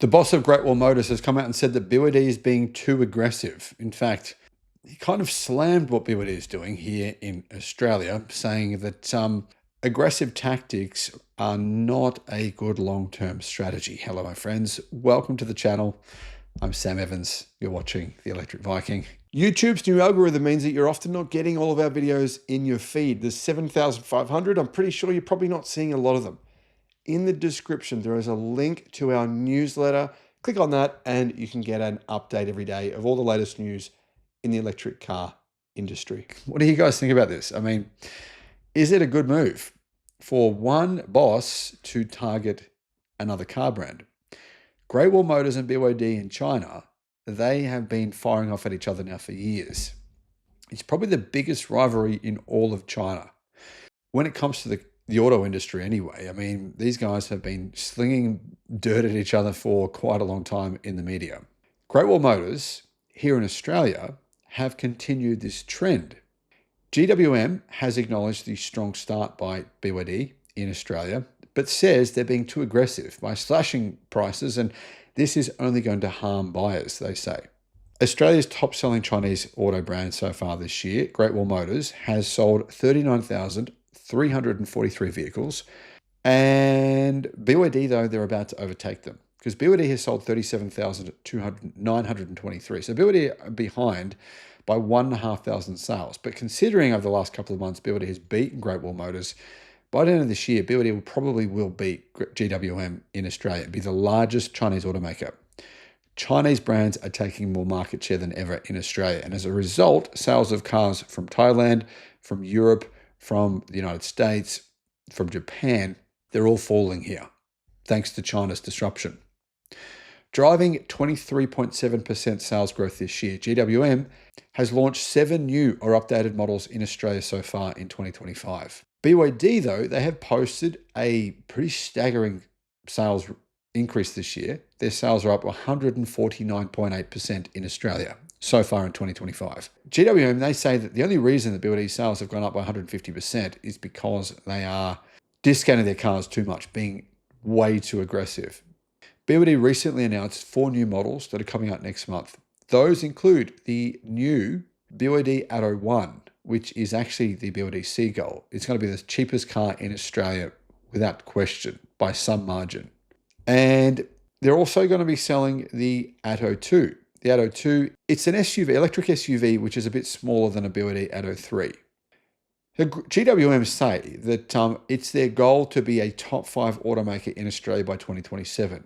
The boss of Great Wall Motors has come out and said that BYD is being too aggressive. In fact, he kind of slammed what BYD is doing here in Australia, saying that aggressive tactics are not a good long-term strategy. Hello, my friends. Welcome to the channel. I'm Sam Evans. You're watching The Electric Viking. YouTube's new algorithm means that you're often not getting all of our videos in your feed. There's 7,500. I'm pretty sure you're probably not seeing a lot of them. In the description, there is a link to our newsletter. Click on that and you can get an update every day of all the latest news in the electric car industry. What do you guys think about this? I mean, is it a good move for one boss to target another car brand? Great Wall Motors and BYD in China, they have been firing off at each other now for years. It's probably the biggest rivalry in all of China. When it comes to the auto industry anyway, I mean, these guys have been slinging dirt at each other for quite a long time in the media. Great Wall Motors here in Australia have continued this trend. GWM has acknowledged the strong start by BYD in Australia, but says they're being too aggressive by slashing prices, and this is only going to harm buyers, they say. Australia's top-selling Chinese auto brand so far this year, Great Wall Motors, has sold 39,343 vehicles, and BYD, though, they're about to overtake them because BYD has sold 37,923. So BYD are behind by 1,500 sales. But considering over the last couple of months, BYD has beaten Great Wall Motors, by the end of this year, BYD will beat GWM in Australia and be the largest Chinese automaker. Chinese brands are taking more market share than ever in Australia. And as a result, sales of cars from Thailand, from Europe, from the United States, from Japan, they're all falling here, thanks to China's disruption. Driving 23.7% sales growth this year, GWM has launched 7 new or updated models in Australia so far in 2025. BYD, though, they have posted a pretty staggering sales increase this year. Their sales are up 149.8% in Australia so far in 2025. GWM, they say that the only reason that BYD sales have gone up by 150% is because they are discounting their cars too much, being way too aggressive. BYD recently announced 4 new models that are coming out next month. Those include the new BYD Atto 1, which is actually the BYD Seagull. It's going to be the cheapest car in Australia without question by some margin. And they're also going to be selling the Atto 2. The Atto 2, it's an SUV, electric SUV, which is a bit smaller than a BYD Atto 3. The GWM say that it's their goal to be a top 5 automaker in Australia by 2027.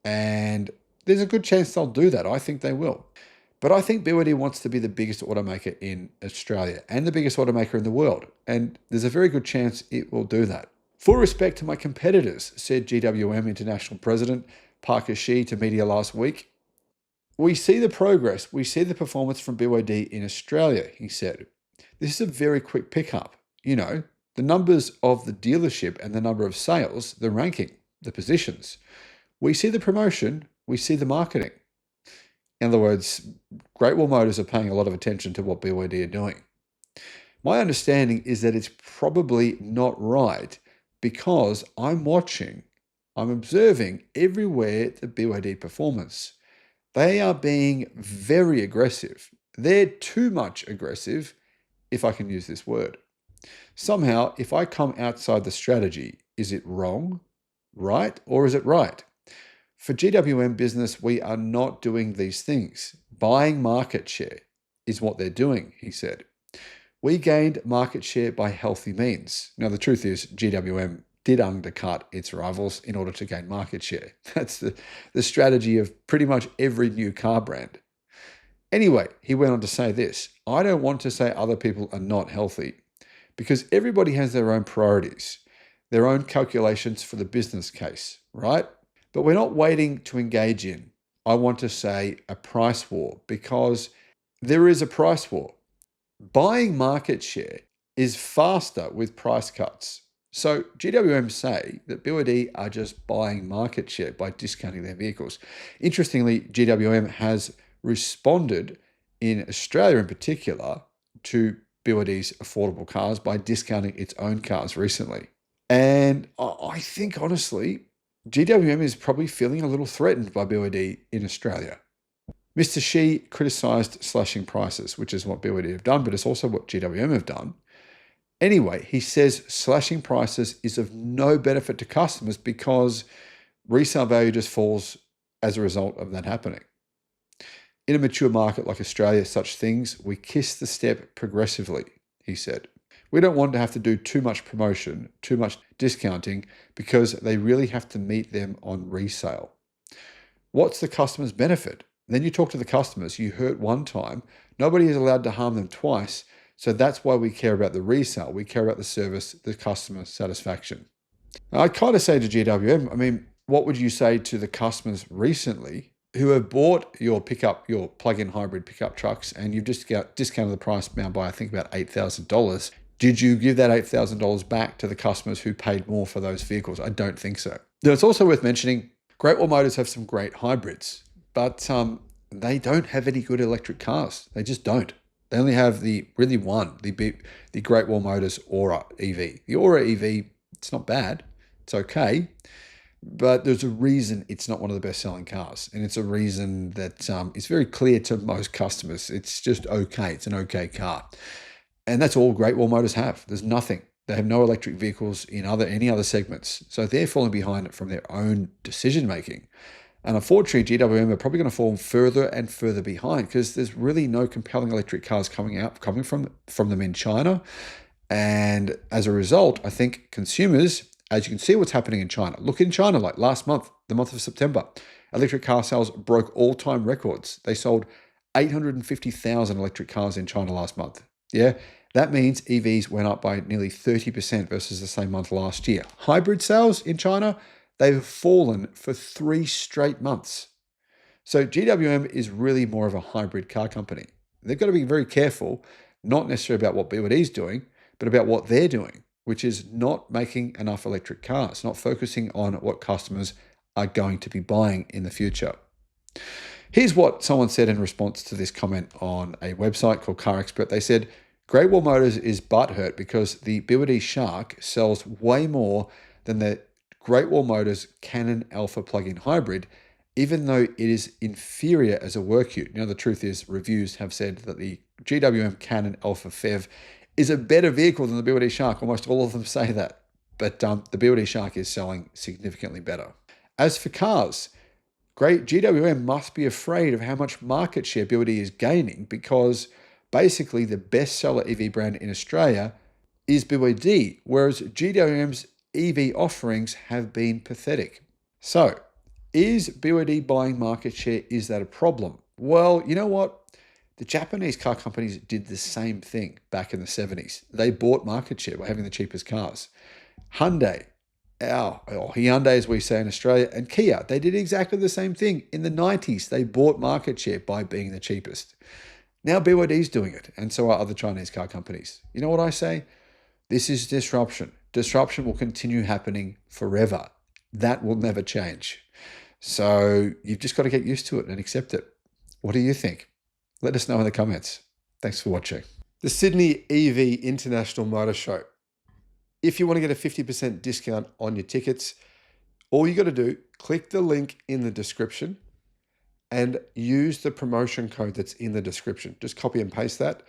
And there's a good chance they'll do that. I think they will. But I think BYD wants to be the biggest automaker in Australia and the biggest automaker in the world. And there's a very good chance it will do that. Full respect to my competitors, said GWM International President Parker Shi to media last week. We see the progress. We see the performance from BYD in Australia, he said. This is a very quick pickup. You know, the numbers of the dealership and the number of sales, the ranking, the positions. We see the promotion. We see the marketing. In other words, Great Wall Motors are paying a lot of attention to what BYD are doing. My understanding is that it's probably not right because I'm observing everywhere the BYD performance. They are being very aggressive. They're too much aggressive, if I can use this word. Somehow, if I come outside the strategy, is it wrong, right, or is it right? For GWM business, we are not doing these things. Buying market share is what they're doing, he said. We gained market share by healthy means. Now, the truth is GWM did undercut its rivals in order to gain market share. That's the strategy of pretty much every new car brand. Anyway, he went on to say this, I don't want to say other people are not healthy because everybody has their own priorities, their own calculations for the business case, right? But we're not waiting to engage in, I want to say, a price war because there is a price war. Buying market share is faster with price cuts. So GWM say that BYD are just buying market share by discounting their vehicles. Interestingly, GWM has responded in Australia in particular to BYD's affordable cars by discounting its own cars recently. And I think, honestly, GWM is probably feeling a little threatened by BYD in Australia. Mr. Shi criticised slashing prices, which is what BYD have done, but it's also what GWM have done. Anyway, he says slashing prices is of no benefit to customers because resale value just falls as a result of that happening. In a mature market like Australia, such things, we kiss the step progressively, he said. We don't want to have to do too much promotion, too much discounting, because they really have to meet them on resale. What's the customer's benefit? Then you talk to the customers, you hurt one time, nobody is allowed to harm them twice, so that's why we care about the resale. We care about the service, the customer satisfaction. Now, I kind of say to GWM, I mean, what would you say to the customers recently who have bought your plug-in hybrid pickup trucks, and you've just discounted the price now by, I think, about $8,000? Did you give that $8,000 back to the customers who paid more for those vehicles? I don't think so. Now, it's also worth mentioning, Great Wall Motors have some great hybrids, but they don't have any good electric cars. They just don't. They only have the Great Wall Motors Aura EV. The Aura EV, it's not bad. It's okay. But there's a reason it's not one of the best-selling cars. And it's a reason that it's very clear to most customers. It's just okay. It's an okay car. And that's all Great Wall Motors have. There's nothing. They have no electric vehicles in any other segments. So they're falling behind from their own decision-making. And unfortunately, GWM are probably going to fall further and further behind because there's really no compelling electric cars coming from them in China. And as a result, I think consumers, as you can see what's happening in China. Look in China, like last month, the month of September, electric car sales broke all-time records. They sold 850,000 electric cars in China last month. Yeah, that means EVs went up by nearly 30% versus the same month last year. Hybrid sales in China, they've fallen for 3 straight months. So GWM is really more of a hybrid car company. They've got to be very careful, not necessarily about what BYD is doing, but about what they're doing, which is not making enough electric cars, not focusing on what customers are going to be buying in the future. Here's what someone said in response to this comment on a website called Car Expert. They said, Great Wall Motors is butthurt because the BYD Shark sells way more than the Great Wall Motors Cannon Alpha plug-in hybrid, even though it is inferior as a work ute. The truth is, reviews have said that the GWM Cannon Alpha PHEV is a better vehicle than the BYD Shark. Almost all of them say that. But the BYD Shark is selling significantly better. As for cars, GWM must be afraid of how much market share BYD is gaining because basically the best-seller EV brand in Australia is BYD, whereas GWM's EV offerings have been pathetic. So, is BYD buying market share? Is that a problem? Well, you know what? The Japanese car companies did the same thing back in the 70s. They bought market share by having the cheapest cars. Hyundai, or Hyundai as we say in Australia, and Kia, they did exactly the same thing. In the 90s, they bought market share by being the cheapest. Now BYD's doing it, and so are other Chinese car companies. You know what I say? This is disruption. Disruption will continue happening forever. That will never change. So you've just got to get used to it and accept it. What do you think? Let us know in the comments. Thanks for watching. The Sydney EV International Motor Show. If you want to get a 50% discount on your tickets, all you got to do, click the link in the description and use the promotion code that's in the description. Just copy and paste that.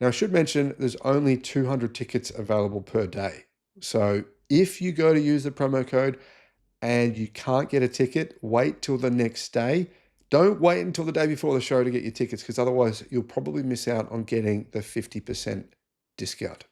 Now, I should mention there's only 200 tickets available per day. So if you go to use the promo code and you can't get a ticket, wait till the next day. Don't wait until the day before the show to get your tickets because otherwise you'll probably miss out on getting the 50% discount.